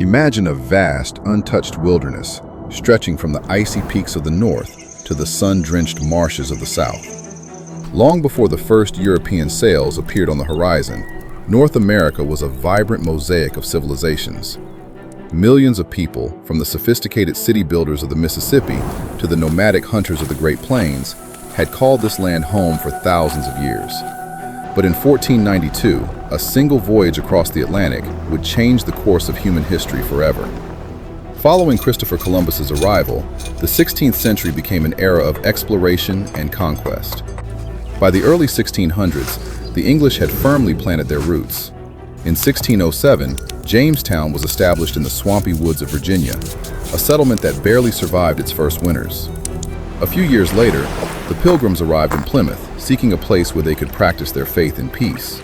Imagine a vast, untouched wilderness stretching from the icy peaks of the north to the sun-drenched marshes of the south. Long before the first European sails appeared on the horizon, North America was a vibrant mosaic of civilizations. Millions of people, from the sophisticated city builders of the Mississippi to the nomadic hunters of the Great Plains, had called this land home for thousands of years. But in 1492, a single voyage across the Atlantic would change the course of human history forever. Following Christopher Columbus's arrival, the 16th century became an era of exploration and conquest. By the early 1600s, the English had firmly planted their roots. In 1607, Jamestown was established in the swampy woods of Virginia, a settlement that barely survived its first winters. A few years later, the Pilgrims arrived in Plymouth, seeking a place where they could practice their faith in peace.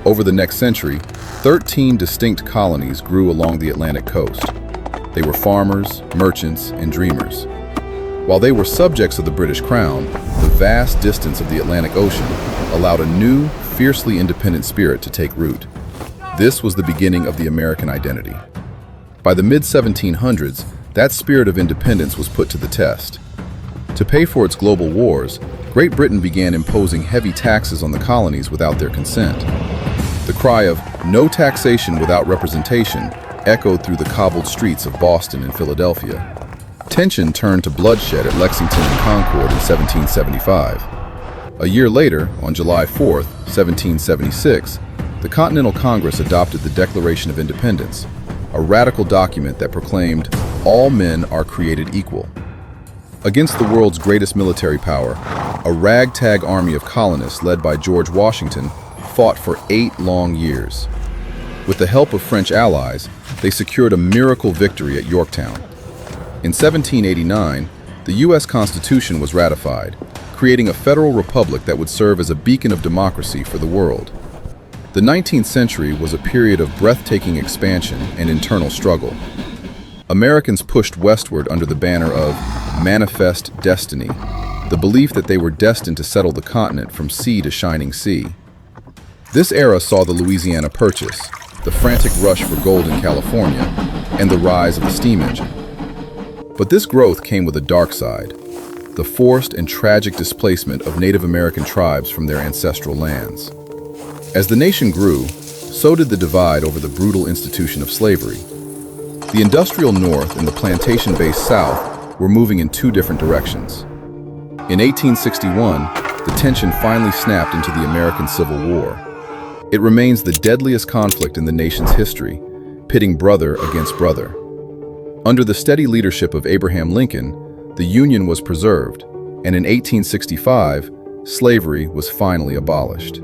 Over the next century, 13 distinct colonies grew along the Atlantic coast. They were farmers, merchants, and dreamers. While they were subjects of the British Crown, the vast distance of the Atlantic Ocean allowed a new, fiercely independent spirit to take root. This was the beginning of the American identity. By the mid-1700s, that spirit of independence was put to the test. To pay for its global wars, Great Britain began imposing heavy taxes on the colonies without their consent. The cry of "no taxation without representation" echoed through the cobbled streets of Boston and Philadelphia. Tension turned to bloodshed at Lexington and Concord in 1775. A year later, on July 4, 1776, the Continental Congress adopted the Declaration of Independence, a radical document that proclaimed all men are created equal. Against the world's greatest military power, a ragtag army of colonists led by George Washington fought for 8 long years. With the help of French allies, they secured a miracle victory at Yorktown. In 1789, the U.S. Constitution was ratified, creating a federal republic that would serve as a beacon of democracy for the world. The 19th century was a period of breathtaking expansion and internal struggle. Americans pushed westward under the banner of manifest destiny, the belief that they were destined to settle the continent from sea to shining sea. This era saw the Louisiana Purchase, the frantic rush for gold in California, and the rise of the steam engine. But this growth came with a dark side, the forced and tragic displacement of Native American tribes from their ancestral lands. As the nation grew, so did the divide over the brutal institution of slavery. The industrial North and the plantation-based South were moving in 2 different directions. In 1861, the tension finally snapped into the American Civil War. It remains the deadliest conflict in the nation's history, pitting brother against brother. Under the steady leadership of Abraham Lincoln, the Union was preserved, and in 1865, slavery was finally abolished.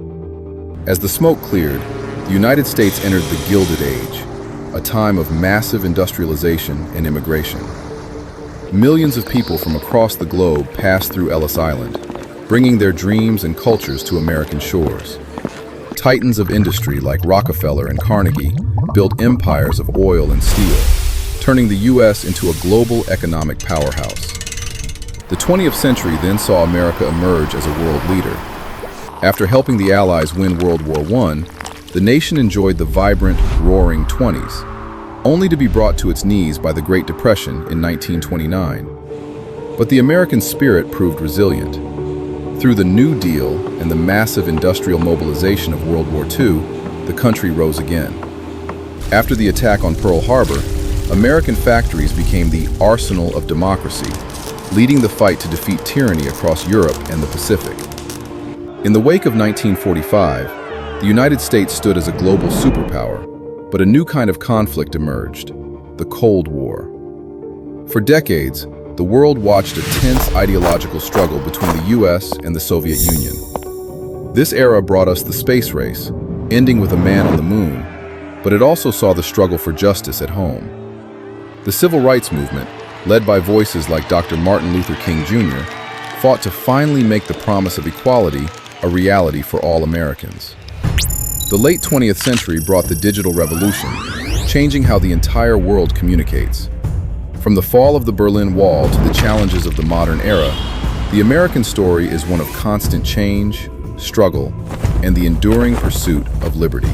As the smoke cleared, the United States entered the Gilded Age, a time of massive industrialization and immigration. Millions of people from across the globe passed through Ellis Island, bringing their dreams and cultures to American shores. Titans of industry like Rockefeller and Carnegie built empires of oil and steel, turning the U.S. into a global economic powerhouse. The 20th century then saw America emerge as a world leader. After helping the Allies win World War I, the nation enjoyed the vibrant, roaring 20s, only to be brought to its knees by the Great Depression in 1929. But the American spirit proved resilient. Through the New Deal and the massive industrial mobilization of World War II, the country rose again. After the attack on Pearl Harbor, American factories became the arsenal of democracy, leading the fight to defeat tyranny across Europe and the Pacific. In the wake of 1945, the United States stood as a global superpower, but a new kind of conflict emerged, the Cold War. For decades, the world watched a tense ideological struggle between the US and the Soviet Union. This era brought us the space race, ending with a man on the moon, but it also saw the struggle for justice at home. The Civil Rights Movement, led by voices like Dr. Martin Luther King Jr., fought to finally make the promise of equality a reality for all Americans. The late 20th century brought the digital revolution, changing how the entire world communicates. From the fall of the Berlin Wall to the challenges of the modern era, the American story is one of constant change, struggle, and the enduring pursuit of liberty.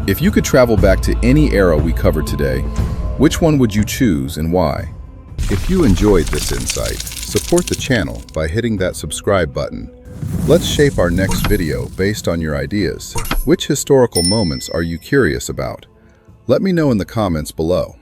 If you could travel back to any era we covered today, which one would you choose and why? If you enjoyed this insight, support the channel by hitting that subscribe button. Let's shape our next video based on your ideas. Which historical moments are you curious about? Let me know in the comments below.